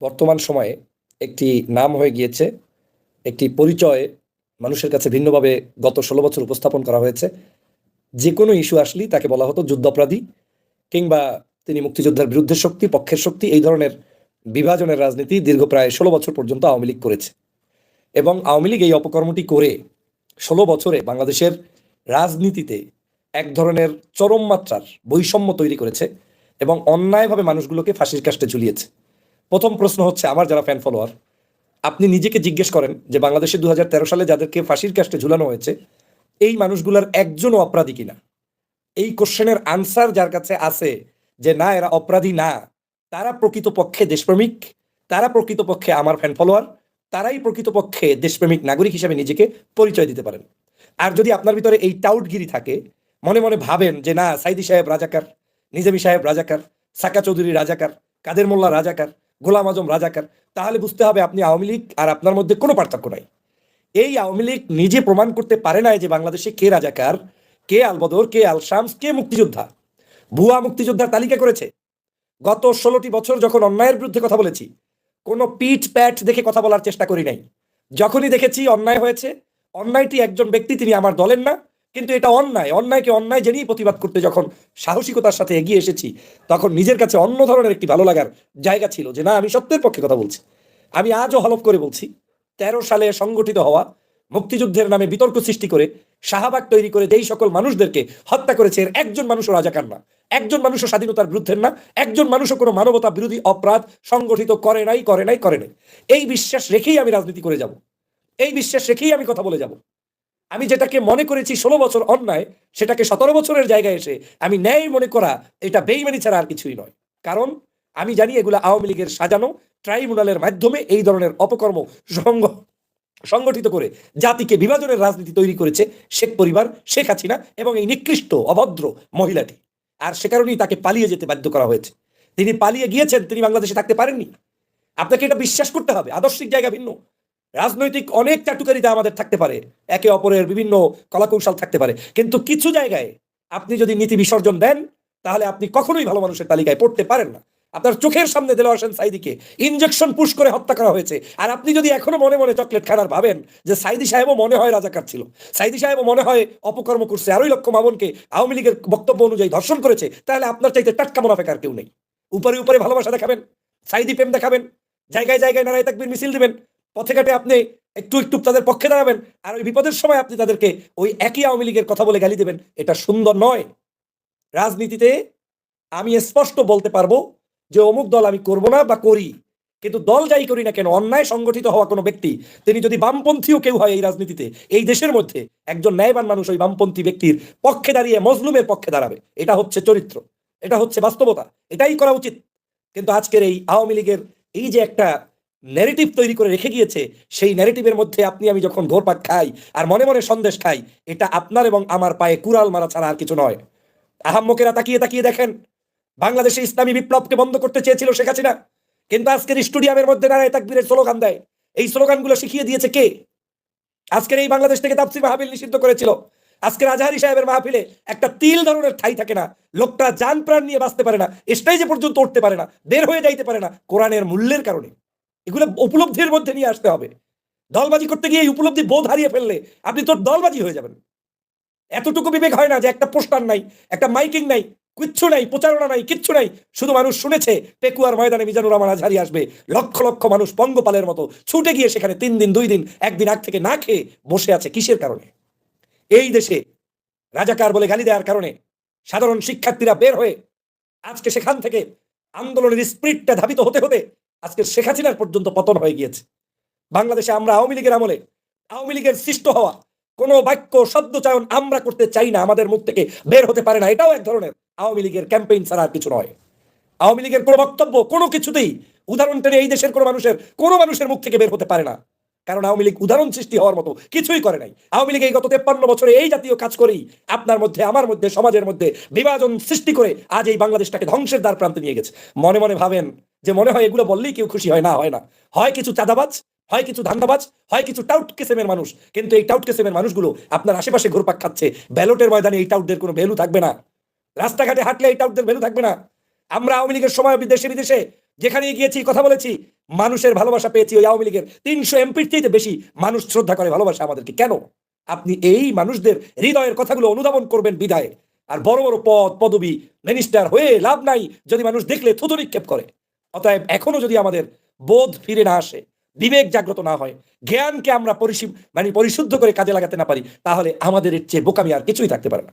বর্তমান সময়ে একটি নাম হয়ে গিয়েছে, একটি পরিচয় মানুষের কাছে ভিন্নভাবে গত ১৬ বছর উপস্থাপন করা হয়েছে। যে কোনো ইস্যু আসলেই তাকে বলা হতো যুদ্ধাপরাধী, কিংবা তিনি মুক্তিযোদ্ধার বিরুদ্ধের শক্তি, পক্ষের শক্তি, এই ধরনের বিভাজনের রাজনীতি দীর্ঘ প্রায় ১৬ বছর পর্যন্ত আওয়ামী লীগ করেছে। এবং আওয়ামী লীগ এই অপকর্মটি করে ১৬ বছরে বাংলাদেশের রাজনীতিতে এক ধরনের চরম মাত্রার বৈষম্য তৈরি করেছে এবং অন্যায়ভাবে মানুষগুলোকে ফাঁসির কাস্টে ঝুলিয়েছে। প্রথম প্রশ্ন হচ্ছে, আমার যারা ফ্যান ফলোয়ার, আপনি নিজেকে জিজ্ঞেস করেন যে বাংলাদেশে ২০১৩ সালে যাদেরকে ফাঁসির কাস্টে ঝুলানো হয়েছে এই মানুষগুলার একজনও অপরাধী কিনা। এই কোশ্চেনের আনসার যার কাছে আছে যে না এরা অপরাধী না, তারা প্রকৃতপক্ষে দেশপ্রেমিক, তারা প্রকৃতপক্ষে আমার ফ্যান ফলোয়ার, তারাই প্রকৃতপক্ষে দেশপ্রেমিক নাগরিক হিসেবে নিজেকে পরিচয় দিতে পারেন। আর যদি আপনার ভিতরে এই টাউটগিরি থাকে, মনে মনে ভাবেন যে না সাইদি সাহেব রাজাকার, নিজামী সাহেব রাজাকার, সাকা চৌধুরী রাজাকার, কাদের মোল্লা রাজাকার, গোলাম আজম রাজাকার, তাহলে বুঝতে হবে আপনি আওয়ামী লীগ আর আপনার মধ্যে কোনো পার্থক্য নাই। এই আওয়ামী লীগ নিজে প্রমাণ করতে পারে নাই যে বাংলাদেশে কে রাজাকার, কে আলবদর, কে আল শামস, কে মুক্তিযোদ্ধা। ভুয়া মুক্তিযোদ্ধার তালিকা করেছে। গত ১৬টি বছর যখন অন্যায়ের বিরুদ্ধে কথা বলেছি, কোনো পিঠ প্যাট দেখে কথা বলার চেষ্টা করি নাই। যখনই দেখেছি অন্যায় হয়েছে, অন্যায়টি একজন ব্যক্তি, তিনি আমার দলের না, কিন্তু এটা অন্যায়, অন্যায়কে অন্যায় জেনেই প্রতিবাদ করতে যখন সাহসিকতার সাথে এগিয়ে এসেছি, তখন নিজের কাছে অন্য ধরনের একটি ভালো লাগার জায়গা ছিল যে না আমি সত্যের পক্ষে কথা বলছি। আমি আজও হলফ করে বলছি, ১৩ সালে সংগঠিত হওয়া মুক্তিযুদ্ধের নামে বিতর্ক সৃষ্টি করে শাহবাগ তৈরি করে যেই সকল মানুষদেরকে হত্যা করেছে এর একজন মানুষও রাজাকার না, একজন মানুষও স্বাধীনতার বিরুদ্ধে না, একজন মানুষও কোনো মানবতা বিরোধী অপরাধ সংগঠিত করে নাই, করে নাই, করে নাই। এই বিশ্বাস রেখেই আমি রাজনীতি করে যাব, এই বিশ্বাস রেখেই আমি কথা বলে যাব। আমি যেটাকে মনে করেছি ১৬ বছর অন্যায়, সেটাকে ১৭ বছরের জায়গায় এসে আমি ন্যায় মনে করা, এটা বেইমানি ছাড়া আর কিছুই নয়। কারণ আমি জানি এগুলো আওয়ামী লীগের সাজানো ট্রাইব্যুনালের মাধ্যমে এই ধরনের অপকর্ম সংগঠিত করে জাতিকে বিভাজনের রাজনীতি তৈরি করেছে শেখ পরিবার, শেখ হাসিনা এবং এই নিকৃষ্ট অভদ্র মহিলাটি। আর সে কারণেই তাকে পালিয়ে যেতে বাধ্য করা হয়েছে। তিনি পালিয়ে গিয়েছেন, তিনি বাংলাদেশে থাকতে পারেননি। আপনাকে এটা বিশ্বাস করতে হবে। আদর্শিক জায়গা ভিন্ন, রাজনৈতিক অনেক চাটুকারিতা আমাদের থাকতে পারে, একে অপরের বিভিন্ন কলাকৌশল থাকতে পারে, কিন্তু কিছু জায়গায় আপনি যদি নীতি বিসর্জন দেন তাহলে আপনি কখনোই ভালো মানুষের তালিকায় পড়তে পারেন না। আপনার চোখের সামনে দেলোয়ার হোসেন সাইদিকে ইনজেকশন পুশ করে হত্যা করা হয়েছে, আর আপনি যদি এখনো মনে মনে চকলেট খানার ভাবেন যে সাইদি সাহেবও মনে হয় রাজাকার ছিল, সাইদি সাহেবও মনে হয় অপকর্ম করছে, আরই লক্ষ মামুনকে আওয়ামী লীগের বক্তব্য অনুযায়ী ধর্ষণ করেছে, তাহলে আপনার চাইতে টাটকা মুনাফেক আর কেউ নেই। উপরে উপরে ভালোবাসা দেখাবেন, সাইদি প্রেম দেখাবেন, জায়গায় জায়গায় নারায় তাকবীর মিছিল দিবেন, পথে ঘাটে আপনি একটু একটু তাদের পক্ষে দাঁড়াবেন, আর ওই বিপদের সময় আপনি তাদেরকে ওই একই আওয়ামী লীগের কথা বলে গালি দেবেন। এটা সুন্দর নয়। রাজনীতিতে আমি স্পষ্ট বলতে পারবো যে অমুক দল আমি করব না বা করি, কিন্তু দল যাই করি না কেন, অন্যায় সংগঠিত হওয়া কোনো ব্যক্তি, তিনি যদি বামপন্থীও কেউ হয় এই রাজনীতিতে, এই দেশের মধ্যে একজন ন্যায়বান মানুষ ওই বামপন্থী ব্যক্তির পক্ষে দাঁড়িয়ে মজলুমের পক্ষে দাঁড়াবে। এটা হচ্ছে চরিত্র, এটা হচ্ছে বাস্তবতা, এটাই করা উচিত। কিন্তু আজকের এই আওয়ামী লীগের এই যে একটা ন্যারেটিভ তৈরি করে রেখে গিয়েছে, সেই ন্যারেটিভের মধ্যে আপনি আমি যখন ঘোরপাক খাই আর মনে মনে সন্দেশ খাই, এটা আপনার এবং আমার পায়ে কুড়াল মারা ছাড়া আর কিছু নয়। আহাম্মকেরা তাকিয়ে তাকিয়ে দেখেন, বাংলাদেশে ইসলামী বিপ্লবকে বন্ধ করতে চেয়েছিল শেখ হাসিনা, কিন্তু আজকের স্টেডিয়ামের মধ্যে নারায়ে তাকবীরের স্লোগান দেয়। এই স্লোগানগুলো শিখিয়ে দিয়েছে কে? আজকের এই বাংলাদেশ থেকে তাফসীর মাহফিল নিষিদ্ধ করেছিল। আজকের আজহারি সাহেবের মাহফিলে একটা তিল ধরনের ঠাই থাকে না, লোকটা জান প্রাণ নিয়ে বাঁচতে পারে না, স্টেজে পর্যন্ত উঠতে পারে না, বের হয়ে যাইতে পারে না, কোরআনের মূল্যের কারণে। এগুলো উপলব্ধির মধ্যে নিয়ে আসতে হবে। দলবাজি করতে গিয়ে এই উপলব্ধি বোধ হারিয়ে ফেললে আপনি তোর দলবাজি হয়ে যাবেন। এতটুকু বিবেক হয় না যে একটা পোস্টার নাই, একটা মাইকিং নাই, কিচ্ছু নাই, প্রচারণা নাই, কিচ্ছু নাই, শুধু মানুষ শুনেছে পেকুয়ার ময়দানে মিজানুর রহমান আজহারি আসবে, লক্ষ লক্ষ মানুষ পঙ্গপালের মতো ছুটে গিয়ে সেখানে 3 দিন 2 দিন 1 দিন আগ থেকে না খেয়ে বসে আছে। কিসের কারণে? এই দেশে রাজাকার বলে গালি দেওয়ার কারণে সাধারণ শিক্ষার্থীরা বের হয়ে আজকে সেখান থেকে আন্দোলনের স্পিরিটটা ধাবিত হতে হতে আজকে শেখ হাসিনার পর্যন্ত পতন হয়ে গিয়েছে। বাংলাদেশে আমরা আওয়ামী লীগের আমলে আওয়ামী লীগের সৃষ্ট হওয়া কোনো বাক্য শব্দ চয়ন আমরা করতে চাই না, আমাদের মুখ থেকে বের হতে পারে না। এটাও এক ধরনের আওয়ামী লীগের ক্যাম্পেইন ছাড়া আর কিছু নয়। আওয়ামী লীগের কোনো বক্তব্য কোনো কিছুতেই উদাহরণ টেনে এই দেশের কোনো মানুষের মুখ থেকে বের হতে পারে না, কারণ আওয়ামী লীগ উদাহরণ সৃষ্টি হওয়ার মতো কিছুই করে নাই। আওয়ামী লীগ এই গত 53 বছরে এই জাতীয় কাজ করেই আপনার মধ্যে, আমার মধ্যে, সমাজের মধ্যে বিভাজন সৃষ্টি করে আজ এই বাংলাদেশটাকে ধ্বংসের দ্বার প্রান্তে নিয়ে গেছে। মনে মনে ভাবেন যে মনে হয় এগুলো বললেই কেউ খুশি হয় না, হয় না। হয় কিছু চাঁদাবাজ, হয় কিছু ধান্দাবাজ, হয় কিছু টাউট কিসেমের মানুষ, কিন্তু এই টাউট কিসেমের মানুষগুলো আপনার আশেপাশে ঘুরপাক খাচ্ছে। ব্যালটের ময়দানে এই টাউটদের কোনো ভ্যালু থাকবে না, রাস্তাঘাটে হাঁটলে এই টাউটদের ভ্যালু থাকবে না। আমরা আওয়ামী লীগের সময় দেশে বিদেশে যেখানে গিয়েছি কথা বলেছি, মানুষের ভালোবাসা পেয়েছি ওই আওয়ামী লীগের 300 এমপির চাইতে বেশি মানুষ শ্রদ্ধা করে, ভালোবাসা আমাদেরকে। কেন আপনি এই মানুষদের হৃদয়ের কথাগুলো অনুধাবন করবেন বিদায়? আর বড় বড় পদ পদবি মিনিস্টার হয়ে লাভ নাই যদি মানুষ দেখলে থুতু নিক্ষেপ করে। অতএব এখনো যদি আমাদের বোধ ফিরে না আসে, বিবেক জাগ্রত না হয়, জ্ঞানকে আমরা পরিশুদ্ধ করে কাজে লাগাতে না পারি, তাহলে আমাদের এর চেয়ে বোকামি আর কিছুই থাকতে পারে না।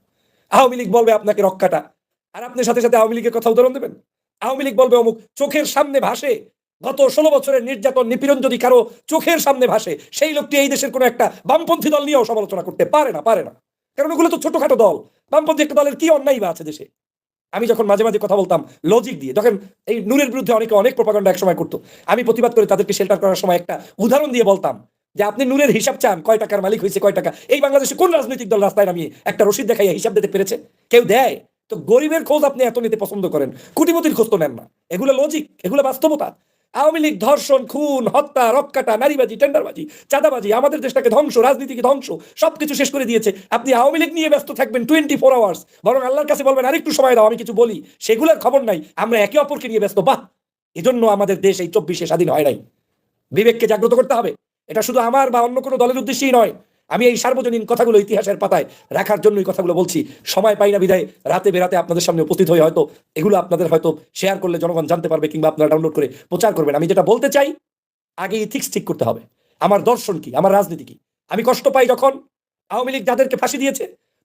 আওয়ামী লীগ বলবে আপনাকে রক্ষাটা, আর আপনি সাথে সাথে আওয়ামী লীগের কথা উদাহরণ দেবেন। আওয়ামী লীগ বলবে অমুক, চোখের সামনে ভাসে গত 16 বছরের নির্যাতন নিপীড়ন যদি কারো চোখের সামনে ভাসে, সেই লোকটি এই দেশের কোনো একটা বামপন্থী দল নিয়েও সমালোচনা করতে পারে না। কারণ ওগুলো তো ছোটখাটো দল। বামপন্থী একটা দলের কি অন্যায় বা আছে দেশে? আমি যখন মাঝে মাঝে কথা বলতাম লজিক দিয়ে, যখন এই নূরের বিরুদ্ধে অনেক প্রপাগান্ডা এক সময় করতো, আমি প্রতিবাদ করে তাদেরকে শেল্টার করার সময় একটা উদাহরণ দিয়ে বলতাম যে আপনি নূরের হিসাব চান, কয় টাকার মালিক হয়েছে, কয় টাকা। এই বাংলাদেশে কোন রাজনৈতিক দল রাস্তায় নামিয়ে একটা রসিদ দেখাইয়া হিসাব দিতে পেরেছে? কেউ দেয়? তো গরিবের খোঁজ আপনি এত নিতে পছন্দ করেন, কোটিপতির খোঁজ তো নেন না। এগুলো লজিক, এগুলো বাস্তবতা। আওয়ামী লীগ ধর্ষণ, খুন, হত্যা, রক্কাটা, নারীবাজি, টেন্ডারবাজি, চাঁদাবাজি, আমাদের দেশটাকে ধ্বংস, রাজনীতিকে ধ্বংস, সবকিছু শেষ করে দিয়েছে। আপনি আওয়ামী লীগ নিয়ে ব্যস্ত থাকবেন 24 আওয়ার্স, বরং আল্লাহর কাছে বলবেন আরেকটু সময় দাও, আমি কিছু বলি। সেগুলোর খবর নাই, আমরা একে অপরকে নিয়ে ব্যস্ত। বাহ, এজন্য আমাদের দেশ এই 24-এ স্বাধীন হয় নাই। বিবেককে জাগ্রত করতে হবে। এটা শুধু আমার বা অন্য কোনো দলের উদ্দেশ্যেই নয়, আমি এই সার্বজনীন কথাগুলো ইতিহাসের পাতায় রাখার জন্যই কথাগুলো বলছি। সময় পাই না বিধায় রাতে বেরাতে আপনাদের সামনে উপস্থিত হয়ে হয়তো এগুলো আপনাদের হয়তো শেয়ার করলে জনগণ জানতে পারবে, কিংবা আপনারা ডাউনলোড করে প্রচার করবেন। আমি যেটা বলতে চাই, আগে ইথিক্স ঠিক করতে হবে। আমার দর্শন কি, আমার রাজনীতি কি। আমি কষ্ট পাই যখন আওয়ামী লীগ যাদেরকে ফাঁসি দিয়েছে,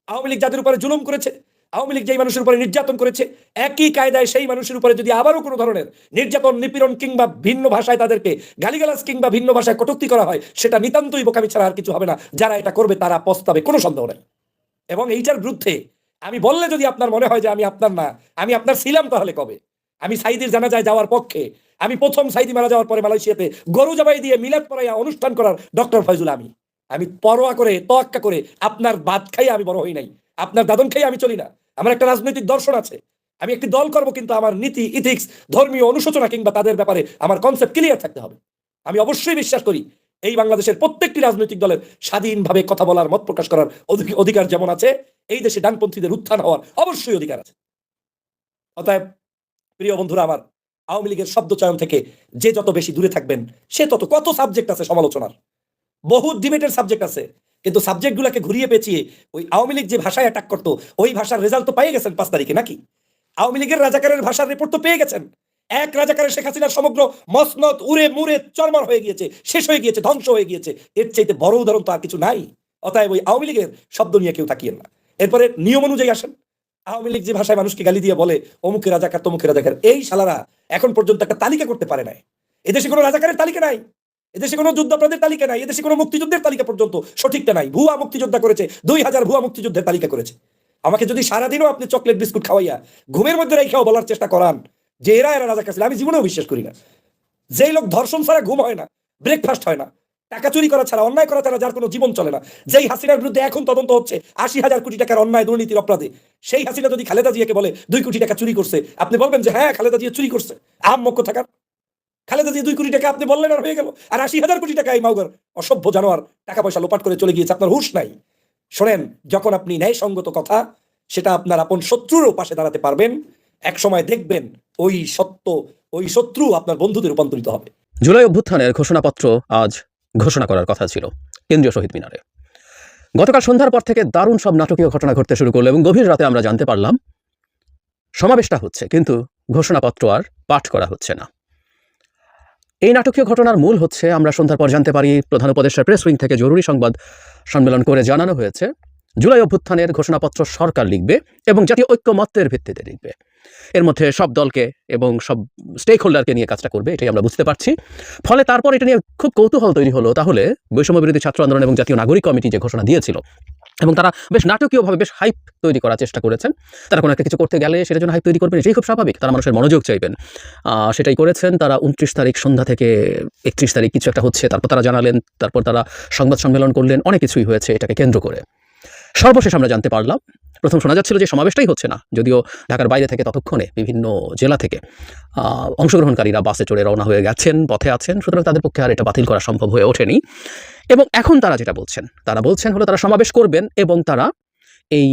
আওয়ামী লীগ যাদের উপরে জুলুম করেছে, আওয়ামী লীগ যেই মানুষের উপরে নির্যাতন করেছে, একই কায়দায় সেই মানুষের উপরে যদি আবারও কোনো ধরনের নির্যাতন, নিপীড়ন কিংবা ভিন্ন ভাষায় তাদেরকে গালিগালাজ কিংবা ভিন্ন ভাষায় কটূক্তি করা হয়, সেটা নিতান্তই বোকামি ছাড়া আর কিছু হবে না। যারা এটা করবে তারা পস্তাবে, কোনো সন্দেহ নেই। এবং এইটার বিরুদ্ধে আমি বললে যদি আপনার মনে হয় যে আমি আপনার না, আমি আপনার ছিলাম, তাহলে কবে? আমি সাইদির জানাজায় যাওয়ার পক্ষে। আমি প্রথম সাইদি মারা যাওয়ার পরে মালয়েশিয়াতে গরু জবাই দিয়ে মিলাদ পড়াইয়া অনুষ্ঠান করার ডক্টর ফয়জুল। আমি পরোয়া করে, তোয়াক্কা করে আপনার বাদ খাই আমি বড় হই নাই, আপনার দাদন খাই আমি চলি না। আমার একটা রাজনৈতিক দর্শন আছে, আমি একটি দল করব, কিন্তু আমার নীতি, ইথিক্স, ধর্মীয় অনুশোচনা কিংবা তাদের ব্যাপারে আমার কনসেপ্ট ক্লিয়ার থাকতে হবে। আমি অবশ্যই বিশ্বাস করি এই বাংলাদেশের প্রত্যেকটি রাজনৈতিক দলের স্বাধীনভাবে কথা বলার, মত প্রকাশ করার অধিকার যেমন আছে, এই দেশে ডানপন্থীদের উত্থান হওয়ার অবশ্যই অধিকার আছে। অতএব প্রিয় বন্ধুরা আমার, আওয়ামী লীগের শব্দ চয়ন থেকে যে যত বেশি দূরে থাকবেন, সে তত, কত সাবজেক্ট আছে সমালোচনার, বহু ডিবেটের সাবজেক্ট আছে, কিন্তু সাবজেক্টগুলোকে ঘুরিয়ে পেঁচিয়ে ওই আওয়ামী লীগ যে ভাষায় অ্যাটাক করতো, ওই ভাষার রেজাল্ট তো পেয়ে গেছেন 5 তারিখে নাকি? আওয়ামী লীগের রাজাকারের ভাষার রিপোর্ট তো পেয়ে গেছেন। এক রাজাকারের শেখ হাসিনার সমগ্র মসনদ উড়ে মুড়ে চরমার হয়ে গিয়েছে, শেষ হয়ে গিয়েছে, ধ্বংস হয়ে গিয়েছে। এর চাইতে বড় উদাহরণ তো আর কিছু নাই। অতএব ওই আওয়ামী লীগের শব্দ নিয়ে কেউ তাকিয়েন না। এরপরে নিয়ম অনুযায়ী আসেন। আওয়ামী লীগ যে ভাষায় মানুষকে গালি দিয়ে বলে অমুকে রাজাকার, তমুকে রাজাকার, এই শালারা এখন পর্যন্ত একটা তালিকা করতে পারে নাই। এদেশে কোনো রাজাকারের তালিকা নাই, এদেশে কোনো যুদ্ধাপরাধের তালিকা নাই, এদেশে কোনো মুক্তিযুদ্ধের তালিকা পর্যন্ত সঠিকটা নাই। ভুয়া মুক্তিযোদ্ধা করেছে, 2000 ভুয়া মুক্তিযুদ্ধের তালিকা করেছে। আমাকে যদি সারাদিনও আপনি চকলেট বিস্কুট খাওয়াইয়া ঘুমের মধ্যে রেখেও বলার চেষ্টা করান যে এরা রাজাকার ছিল, আমি জীবনেও বিশ্বাস করি না। যেই লোক ধর্ষণ ছাড়া ঘুম হয় না, ব্রেকফাস্ট হয় না, টাকা চুরি করা ছাড়া, অন্যায় করা ছাড়া যার কোনো জীবন চলে না, যেই হাসিনার বিরুদ্ধে এখন তদন্ত হচ্ছে 80,000 কোটি টাকার অন্যায় দুর্নীতির অপরাধে, সেই হাসিনা যদি খালেদা জিয়াকে বলে 2 কোটি টাকা চুরি করছে, আপনি বলবেন যে হ্যাঁ খালেদা জিয়া চুরি করছে? আহম্মক থাকার খালেদা জিয়া 2 কোটি টাকা আপনি বললেন আর হয়ে গেল, আর 80,000 কোটি টাকা এই মাউগার অসভ্য জানোয়ার টাকা পয়সা লোপাট করে চলে গিয়েছে। আপনার হুঁশ নাই? শোনেন, যখন আপনি ন্যায়সঙ্গত কথা, সেটা আপনার আপন শত্রুরও পাশে দাঁড়াতে পারবেন, এক সময় দেখবেন ওই সত্য, ওই শত্রু আপনার বন্ধুদের রূপান্তরিত হবে। জুলাই অভ্যুত্থানের ঘোষণাপত্র আজ ঘোষণা করার কথা ছিল কেন্দ্রীয় শহীদ মিনারে। গতকাল সন্ধ্যার পর থেকে দারুণ সব নাটকীয় ঘটনা ঘটতে শুরু করলো এবং গভীর রাতে আমরা জানতে পারলাম সমাবেশটা হচ্ছে, কিন্তু ঘোষণাপত্র আর পাঠ করা হচ্ছে না। এই নাটকীয় ঘটনার মূল হচ্ছে, আমরা সন্ধ্যার পর জানতে পারি প্রধান উপদেষ্টার প্রেস উইং থেকে জরুরি সংবাদ সম্মেলন করে জানানো হয়েছে জুলাই অভ্যুত্থানের ঘোষণাপত্র সরকার লিখবে এবং জাতীয় ঐক্যমত্যের ভিত্তিতে লিখবে। এর মধ্যে সব দলকে এবং সব স্টেক হোল্ডারকে নিয়ে কাজটা করবে, এটাই আমরা বুঝতে পারছি। ফলে তারপর এটা নিয়ে খুব কৌতূহল তৈরি হলো, তাহলে বৈষম্য বিরোধী ছাত্র আন্দোলন এবং জাতীয় নাগরিক কমিটি যে ঘোষণা দিয়েছিল, এবং তারা বেশ নাটকীয়ভাবে বেশ হাইপ তৈরি করার চেষ্টা করেছেন। তারা কোনো একটা কিছু করতে গেলে সেটার জন্য হাইপ তৈরি করবেন, এটাই খুব স্বাভাবিক। তারা মানুষের মনোযোগ চাইবেন, সেটাই করেছেন। তারা 29 তারিখ সন্ধ্যা থেকে 31 তারিখ কিছু একটা হচ্ছে, তারপর তারা জানালেন, তারপর তারা সংবাদ সম্মেলন করলেন, অনেক কিছুই হয়েছে এটাকে কেন্দ্র করে। সর্বশেষ আমরা জানতে পারলাম, প্রথম শোনা যাচ্ছিল যে সমাবেশটাই হচ্ছে না, যদিও ঢাকার বাইরে থেকে ততক্ষণে বিভিন্ন জেলা থেকে অংশগ্রহণকারীরা বাসে চড়ে রওনা হয়ে গেছেন, পথে আছেন, সুতরাং তাদের পক্ষে আর এটা বাতিল করা সম্ভব হয়ে ওঠেনি। এবং এখন তারা যেটা বলছেন, হলো তারা সমাবেশ করবেন এবং তারা এই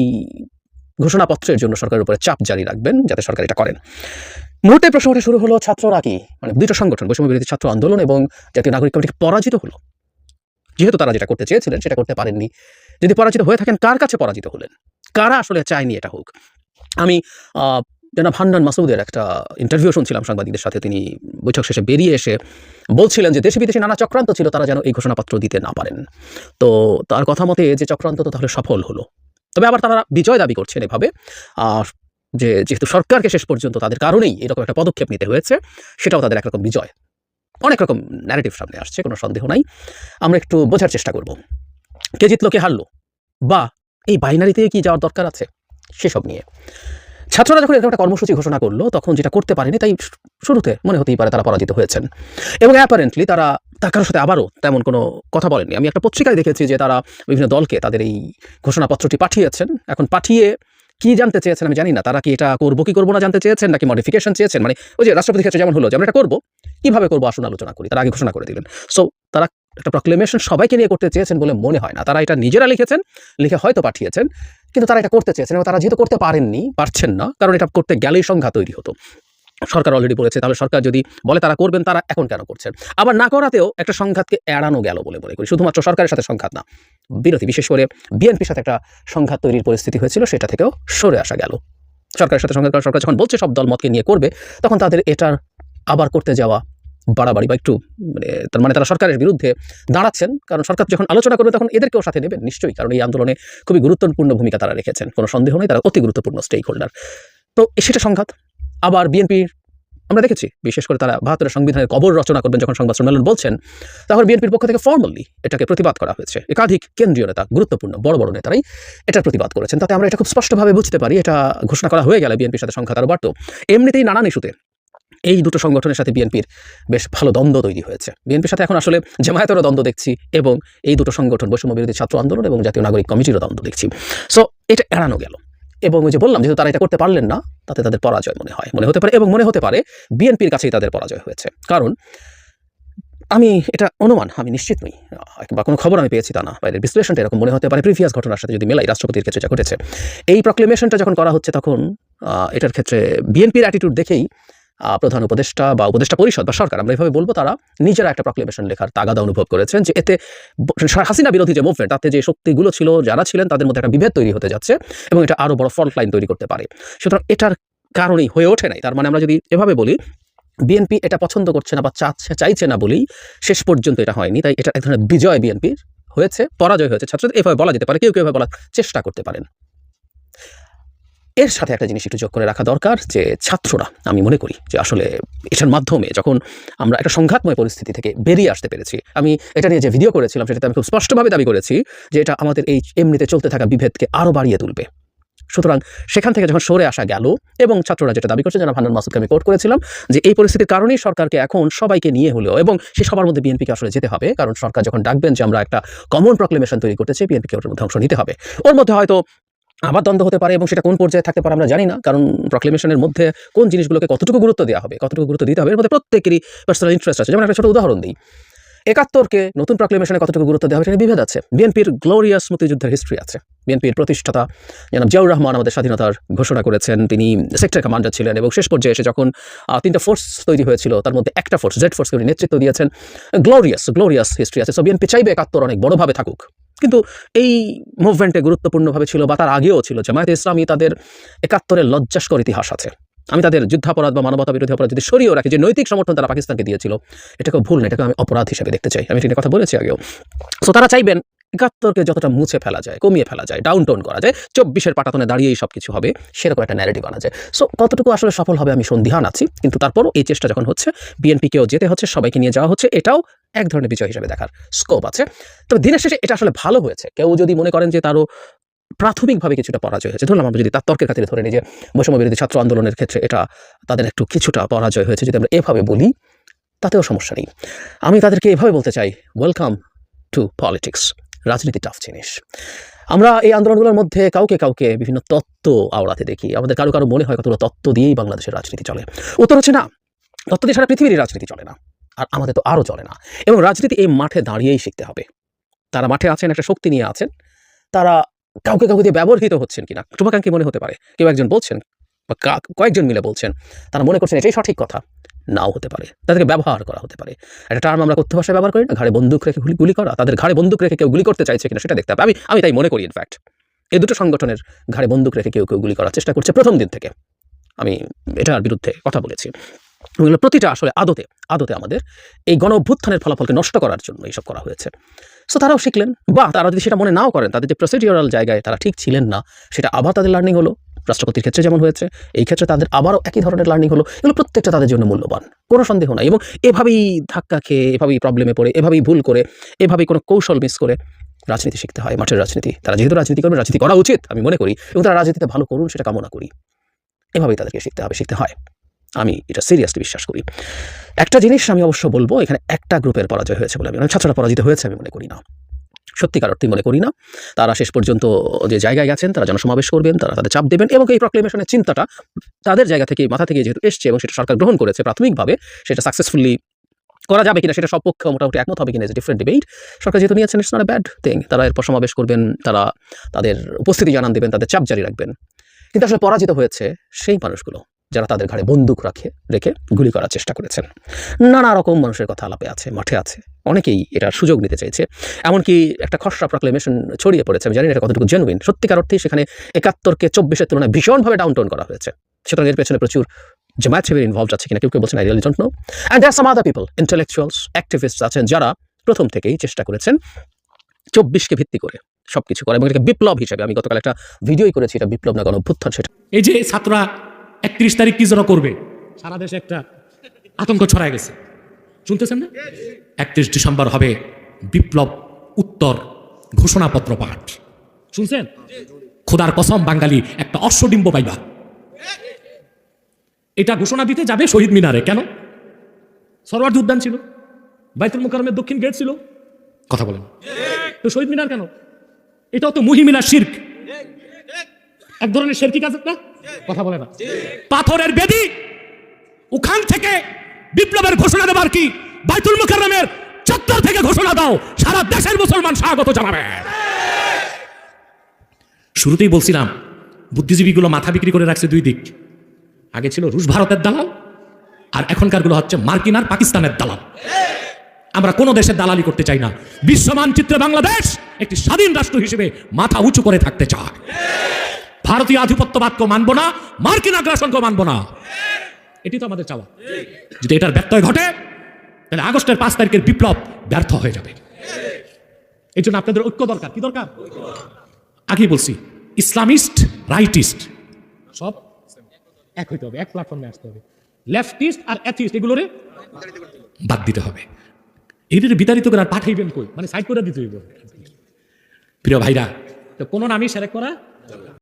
ঘোষণাপত্রের জন্য সরকারের উপরে চাপ জারি রাখবেন যাতে সরকার এটা করেন। মুহূর্তে প্রশ্ন ওঠা শুরু হলো, ছাত্ররা কি মানে দুইটা সংগঠন বৈষম্য বিরোধী ছাত্র আন্দোলন এবং জাতীয় নাগরিক কমিটি পরাজিত হলো? যেহেতু তারা যেটা করতে চেয়েছিলেন সেটা করতে পারেননি, যদি পরাজিত হয়ে থাকেন কার কাছে পরাজিত হলেন? কারা আসলে চায়নি এটা হোক? আমি জনাব হান্নান মাসুদের একটা ইন্টারভিউ শুনছিলাম সাংবাদিকদের সাথে। তিনি বৈঠক শেষে বেরিয়ে এসে বলছিলেন যে দেশে বিদেশে নানা চক্রান্ত ছিল, তারা যেন এই ঘোষণাপত্র দিতে না পারেন। তো তার কথা মতে যে চক্রান্ত তো তাহলে সফল হলো। তবে আবার তারা বিজয় দাবি করছেন এভাবে যে যেহেতু সরকারকে শেষ পর্যন্ত তাদের কারণেই এরকম একটা পদক্ষেপ নিতে হয়েছে, সেটাও তাদের একরকম বিজয়। অনেক রকম ন্যারেটিভ সামনে আসছে, কোনো সন্দেহ নাই। আমরা একটু বোঝার চেষ্টা করব কে জিতলো কে হারলো, বা এই বাইনারিতে কি যাওয়ার দরকার আছে সেসব নিয়ে। ছাত্ররা যখন এরকম একটা কর্মসূচি ঘোষণা করলো তখন যেটা করতে পারেনি, তাই শুরুতে মনে হতেই পারে তারা পরাজিত হয়েছেন। এবং অ্যাপারেন্টলি তারা কারোর সাথে আবারও তেমন কোনো কথা বলেননি। আমি একটা পত্রিকায় দেখেছি যে তারা বিভিন্ন দলকে তাদের এই ঘোষণাপত্রটি পাঠিয়েছেন। এখন পাঠিয়ে কি জানতে চেয়েছেন আমি জানি না। তারা কি এটা করবো কি করবো না জানতে চেয়েছেন, নাকি মডিফিকেশন চেয়েছেন? মানে ওই যে রাষ্ট্রপতির ক্ষেত্রে যেমন হলো যে আমরা এটা করবো, কিভাবে করবো আসুন আলোচনা করি, তারা আগে ঘোষণা করে দিলেন। সো তারা একটা প্রক্লেমেশন সবাইকে নিয়ে করতে চেয়েছেন বলে মনে হয় না। তারা এটা নিজেরা লিখেছেন, লিখে হয়তো পাঠিয়েছেন, কিন্তু তারা এটা করতে চেয়েছেন এবং তারা যেহেতু করতে পারেননি, পারছেন না, কারণ এটা করতে গেলেই সংঘাত তৈরি হতো। সরকার অলরেডি বলেছে, তাহলে সরকার যদি বলে তারা করবেন, তারা এখন কেন করছেন? আবার না করাতেও একটা সংঘাতকে এড়ানো গেল বলে মনে করি। শুধুমাত্র সরকারের সাথে সংঘাত না, বিরোধী বিশেষ করে বিএনপির সাথে একটা সংঘাত তৈরির পরিস্থিতি হয়েছিল, সেটা থেকেও সরে আসা গেল। সরকারের সাথে সংঘাত করা, সরকার যখন বলছে সব দলমতকে নিয়ে করবে, তখন তাদের এটার আবার করতে যাওয়া বাড়াবাড়ি বা একটু তার মানে তারা সরকারের বিরুদ্ধে দাঁড়াচ্ছেন। কারণ সরকার যখন আলোচনা করবে তখন এদেরকেও সাথে নেবেন নিশ্চয়ই, কারণ এই আন্দোলনে খুবই গুরুত্বপূর্ণ ভূমিকা তারা রেখেছেন, কোনো সন্দেহ নেই, তারা অতি গুরুত্বপূর্ণ স্টেক হোল্ডার। তো সেটা সংঘাত। আবার বিএনপির আমরা দেখেছি, বিশেষ করে তারা ৭২ সংবিধানের কবর রচনা করবেন যখন সংবাদ সম্মেলন বলছেন, তখন বিএনপির পক্ষ থেকে ফর্মালি এটাকে প্রতিবাদ করা হয়েছে। একাধিক কেন্দ্রীয় নেতা, গুরুত্বপূর্ণ বড় বড় নেতারাই এটার প্রতিবাদ করেছেন। তাতে আমরা এটা খুব স্পষ্টভাবে বুঝতে পারি, এটা ঘোষণা করা হয়ে গেলে বিএনপির সাথে সংঘাত আরও বাড়ত। এমনিতেই নানান ইস্যুতে এই দুটো সংগঠনের সাথে বিএনপির বেশ ভালো দ্বন্দ্ব তৈরি হয়েছে। বিএনপির সাথে এখন আসলে জামায়াতেরও দ্বন্দ্ব দেখছি, এবং এই দুটো সংগঠন বৈষম্য বিরোধী ছাত্র আন্দোলন এবং জাতীয় নাগরিক কমিটিরও দ্বন্দ্ব দেখছি। সো এটা এড়ানো গেল। এবং ওই যে বললাম, যেহেতু তারা এটা করতে পারলেন না, তাতে তাদের পরাজয় মনে হতে পারে, এবং মনে হতে পারে বিএনপির কাছেই তাদের পরাজয় হয়েছে। কারণ আমি এটা অনুমান, আমি নিশ্চিত নই, বা কোনো খবর আমি পেয়েছি তা না, বাইরের বিশ্লেষণটা এরকম মনে হতে পারে। প্রিভিয়াস ঘটনার সাথে যদি মেলাই, রাষ্ট্রপতির ক্ষেত্রে যা ঘটেছে, এই প্রক্লেমেশনটা যখন করা হচ্ছে তখন এটার ক্ষেত্রে বিএনপির অ্যাটিটিউড দেখেই প্রধান উপদেষ্টা বা উপদেষ্টা পরিষদ বা সরকার, আমরা এভাবে বলবো, তারা নিজেরা একটা প্রক্লেমেশন লেখার তাগাদা অনুভব করেছেন যে এতে হাসিনা বিরোধী যে মুভমেন্ট, তাতে যে শক্তিগুলো ছিল, যারা ছিলেন, তাদের মধ্যে একটা বিভেদ তৈরি হতে যাচ্ছে এবং এটা আরও বড় ফল্ট লাইন তৈরি করতে পারে। সুতরাং এটার কারণেই হয়ে ওঠে নাই। তার মানে আমরা যদি এভাবে বলি, বিএনপি এটা পছন্দ করছে না বা চাইছে না বলেই শেষ পর্যন্ত এটা হয়নি। তাই এটা এক ধরনের বিজয় বিএনপির হয়েছে, পরাজয় হয়েছে ছাত্রদের, এভাবে বলা যেতে পারে। কেউ কেউ বলার চেষ্টা করতে পারেন। এর সাথে একটা জিনিস একটু যোগ করে রাখা দরকার, যে ছাত্ররা, আমি মনে করি যে আসলে এটার মাধ্যমে যখন আমরা একটা সংঘাতময় পরিস্থিতি থেকে বেরিয়ে আসতে পেরেছি, আমি এটা নিয়ে যে ভিডিও করেছিলাম সেটাতে আমি খুব স্পষ্টভাবে দাবি করেছি যে এটা আমাদের এই এমনিতে চলতে থাকা বিভেদকে আরও বাড়িয়ে তুলবে। সুতরাং সেখান থেকে যখন সরে আসা গেল, এবং ছাত্ররা যেটা দাবি করছে, জনাব হান্নান মাসুদকে আমি কোট করেছিলাম যে এই পরিস্থিতির কারণেই সরকারকে এখন সবাইকে নিয়ে হলেও, এবং সে সবার মধ্যে বিএনপিকে আসলে যেতে হবে, কারণ সরকার যখন ডাকবেন যে আমরা একটা কমন প্রক্লেমেশন তৈরি করতে চাই, বিএনপিকে ওটার মধ্যে অংশ নিতে হবে। ওর মধ্যে হয়তো আবার দ্বন্দ্ব হতে পারে, এবং সেটা কোন পর্যায়ে থাকতে পারে আমরা জানি না, কারণ প্রক্লেমেশনের মধ্যে কোন জিনিসগুলোকে কতটুকু গুরুত্ব দেওয়া হবে, কতটুকু গুরুত্ব দিতে হবে, এর মধ্যে প্রত্যেকেরই পার্সোনাল ইন্টারেস্ট আছে। যেমন একটা ছোট উদাহরণ দিই, ৭১কে নতুন প্রক্লেমেশনে কতটুকু গুরুত্ব দেওয়া হবে এটা বিভেদ আছে। বিএনপির গ্লোরিয়াস মুক্তিযুদ্ধের হিস্ট্রি আছে। বিএনপির প্রতিষ্ঠাতা জনাব জিয়াউর রহমান আমাদের স্বাধীনতার ঘোষণা করেছেন, তিনি সেক্টর কমান্ডার ছিলেন, এবং শেষ পর্যায়ে এসে যখন 3টা ফোর্স তৈরি হয়েছিল, তার মধ্যে একটা ফোর্স, জেড ফোর্সকে উনি নেতৃত্ব দিয়েছেন। গ্লোরিয়াস হিস্ট্রি আছে। সো বিএনপি চাইবে ৭১ অনেক বড়ভাবে থাকুক, কিন্তু এই মুভমেন্টে গুরুত্বপূর্ণভাবে ছিল, বা তার আগেও ছিল, জামায়াতে ইসলামী, তাদের ৭১-এর লজ্জাস্কর ইতিহাস আছে। আমি তাদের যুদ্ধাপরাধ বা মানবতা বিরোধী অপরাধ যদি সরিয়েও রাখি, যে নৈতিক সমর্থন তারা পাকিস্তানকে দিয়েছিল, এটাকে ভুল না, এটাকে আমি অপরাধ হিসেবে দেখতে চাই। আমি এটা কথা বলেছি আগেও। সো তারা চাইবেন ৭১কে যতটা মুছে ফেলা যায়, কমিয়ে ফেলা যায়, ডাউন টাউন করা যায়, ২৪-এর পাটাতনে দাঁড়িয়েই সব কিছু হবে, সেরকম একটা ন্যারেটিভ আনা যায়। সো কতটুকু আসলে সফল হবে আমি সন্দিহান আছি, কিন্তু তারপরও এই চেষ্টা যখন হচ্ছে, বিএনপিকেও যেতে হচ্ছে, সবাইকে নিয়ে যাওয়া হচ্ছে, এটাও এক ধরনের বিজয় হিসেবে দেখার স্কোপ আছে। তবে দিনের শেষে এটা আসলে ভালো হয়েছে। কেউ যদি মনে করেন যে তারও প্রাথমিকভাবে কিছুটা পরাজয় হয়েছে, ধরলাম আমরা যদি তার তর্কের খাতিরে ধরে নিই যে বৈষম্য বিরোধী ছাত্র আন্দোলনের ক্ষেত্রে এটা তাদের একটু কিছুটা পরাজয় হয়েছে, যদি আমরা এভাবে বলি, তাতেও সমস্যা নেই। আমি তাদেরকে এভাবে বলতে চাই, ওয়েলকাম টু পলিটিক্স। রাজনীতি টাফ জিনিস। আমরা এই আন্দোলনগুলোর মধ্যে কাউকে বিভিন্ন তত্ত্ব আওড়াতে দেখি। আমাদের কারো মনে হয় কতগুলো তত্ত্ব দিয়েই বাংলাদেশের রাজনীতি চলে। উত্তর হচ্ছে না, তত্ত্ব দিয়ে সারা পৃথিবীর রাজনীতি চলে না, আর আমাদের তো আরও চলে না। এবং রাজনীতি এই মাঠে দাঁড়িয়েই শিখতে হবে। তারা মাঠে আছেন, একটা শক্তি নিয়ে আছেন, তারা কাউকে দিয়ে ব্যবহৃত হচ্ছেন কিনা শুভাকাঙ্ক্ষী মনে হতে পারে, কেউ একজন বলছেন, বা কয়েকজন মিলে বলছেন, তারা মনে করছেন এটাই সঠিক কথা, নাও হতে পারে, তাদেরকে ব্যবহার করা হতে পারে। একটা টার্ম আমরা কথ্য ভাষায় ব্যবহার করি না, ঘাড়ে বন্দুক রেখে গুলি করা, তাদের ঘাড়ে বন্দুক রেখে কেউ গুলি করতে চাইছে কিনা সেটা দেখতে হবে। আমি তাই মনে করি ইনফ্যাক্ট এই দুটো সংগঠনের ঘাড়ে বন্দুক রেখে কেউ গুলি করার চেষ্টা করছে প্রথম দিন থেকে। আমি এটার বিরুদ্ধে কথা বলেছি। প্রতিটা আসলে আদতে আমাদের এই গণ অভ্যুত্থানের ফলাফলকে নষ্ট করার জন্য এইসব করা হয়েছে। সো তারাও শিখলেন, বা তারা যদি সেটা মনে নাও করেন, তাদের যে প্রসিডিওরাল জায়গায় তারা ঠিক ছিলেন না, সেটা আবার তাদের লার্নিং হলো। রাষ্ট্রপতির ক্ষেত্রে যেমন হয়েছে, এই ক্ষেত্রে তাদের আবারও একই ধরনের লার্নিং হলো। এগুলো প্রত্যেকটা তাদের জন্য মূল্যবান, কোনো সন্দেহ নাই। এবং এভাবেই ধাক্কা খেয়ে, এভাবেই প্রবলেমে পড়ে, এভাবেই ভুল করে, এভাবেই কোনো কৌশল মিস করে রাজনীতি শিখতে হয়, মাঠের রাজনীতি। তারা যেহেতু রাজনীতি করবে, রাজনীতি করা উচিত আমি মনে করি, এবং তারা রাজনীতিতে ভালো করুন সেটা কামনা করি। এভাবেই তাদেরকে শিখতে হয়। আমি এটা সিরিয়াসলি বিশ্বাস করি। একটা জিনিস আমি অবশ্য বলবো, এখানে একটা গ্রুপের পরাজয় হয়েছে বলে আমি, ছাত্ররা পরাজিত হয়েছে আমি মনে করি না, সত্যিকার অর্থে মনে করি না। তারা শেষ পর্যন্ত যে জায়গায় গেছেন, তারা জনসমাবেশ করবেন, তারা তাদের চাপ দেবেন, এবং এই প্রক্লেমেশনের চিন্তাটা তাদের জায়গা থেকে, মাথা থেকে যেহেতু এসছে এবং সেটা সরকার গ্রহণ করেছে প্রাথমিকভাবে, সেটা সাকসেসফুলি করা যাবে কিনা সেটা সব পক্ষে মোটামুটি একমত হবে কিনা, ডিফারেন্ট ডিবেট। সরকার যেহেতু নিয়েছেন, it's not a bad thing. তারা এরপর সমাবেশ করবেন, তারা তাদের উপস্থিতি জানান দেবেন, তাদের চাপ জারি রাখবেন। কিন্তু আসলে পরাজিত হয়েছে সেই মানুষগুলো যারা তাদের ঘাড়ে বন্দুক রেখে গুলি করার চেষ্টা করেছেন। নানা রকম মানুষের কথা আলাপে আছে, মাঠে আছে, অনেকেই এটার সুযোগ নিতে চাইছে। এমনকি একটা খসড়া প্রক্লেমেশন ছড়িয়ে পড়েছে, আমি জানি না এটা কতটুকু জেনুইন। সত্যিকার অর্থেই সেখানে ৭১কে ২৪-এর তুলনায় ভীষণভাবে ডাউনটোন করা হয়েছে। সুতরাং এর পেছনে প্রচুর জামায়াত শিবির ইনভলভড আছে কিনা কেউ বলছেন, I really don't know. And there some other people, intellectuals, activists আছেন যারা প্রথম থেকেই চেষ্টা করেছেন ২৪কে ভিত্তি করে সবকিছু করা, এবং এটাকে বিপ্লব হিসেবে, আমি গতকাল একটা ভিডিওই করেছি, এটা বিপ্লব না গণ অভ্যুত্থান সেটা। এই যে ছাত্ররা ৩১ তারিখ কি যেন করবে, সারা দেশে একটা আতঙ্ক ছড়ায় গেছে, শুনতেছেন না? ৩১ ডিসেম্বর হবে বিপ্লব উত্তর ঘোষণাপত্র পাঠ, শুনছেন? খোদার কসম, বাঙালি একটা অশ্বডিম্ব পাইবা। এটা ঘোষণা দিতে যাবে শহীদ মিনারে। কেন? সরওয়ার্দী উদ্যান ছিল, বাইতুল মুকাররমের দক্ষিণ গেট ছিল, কথা বলেন তো শহীদ মিনার কেন? এটাও তো মুহিমিনা শিরক, এক ধরনের শিরকি কাজ না, কথা বলে না। পাথরের বেদি, ওখান থেকে বিপ্লবের ঘোষণা দেবার কি বাইতুল মুকাররমের চত্বর থেকে ঘোষণা দাও, সারা দেশের মুসলমান স্বাগত জানাবে। শুরুতেই বলছিলাম, বুদ্ধিজীবীগুলো মাথা বিক্রি করে রাখছে দুই দিক। আগে ছিল রুশ ভারতের দালাল, আর এখনকার গুলো হচ্ছে মার্কিন আর পাকিস্তানের দালাল। আমরা কোনো দেশের দালালি করতে চাই না। বিশ্ব মানচিত্রে বাংলাদেশ একটি স্বাধীন রাষ্ট্র হিসেবে মাথা উঁচু করে থাকতে চায়। ভারতীয় আধিপত্যবাদকে মানব না, মার্কিন আগ্রাসনকে মানব না, এটি তো আমাদের চাওয়া। যদি এটার ব্যত্যয় ঘটে, তাহলে আগস্টের ৫ তারিখের বিপ্লব ব্যর্থ হয়ে যাবে। এই জন্য আপনাদের ঐক্য দরকার। কি দরকার? আগেই বলছি, ইসলামিস্ট, রাইটিস্ট সব এক হইতে হবে, এক প্ল্যাটফর্মে আসতে হবে। লেফটিস্ট আর অ্যাথিস্ট এগুলোরে বাদ দিতে হবে। এদের বিতাড়িত করে আর পাঠাইবেন কই, মানে সাইড করে দিতে হইব। প্রিয় ভাইরা, তো কোনো নামই সেরেক করা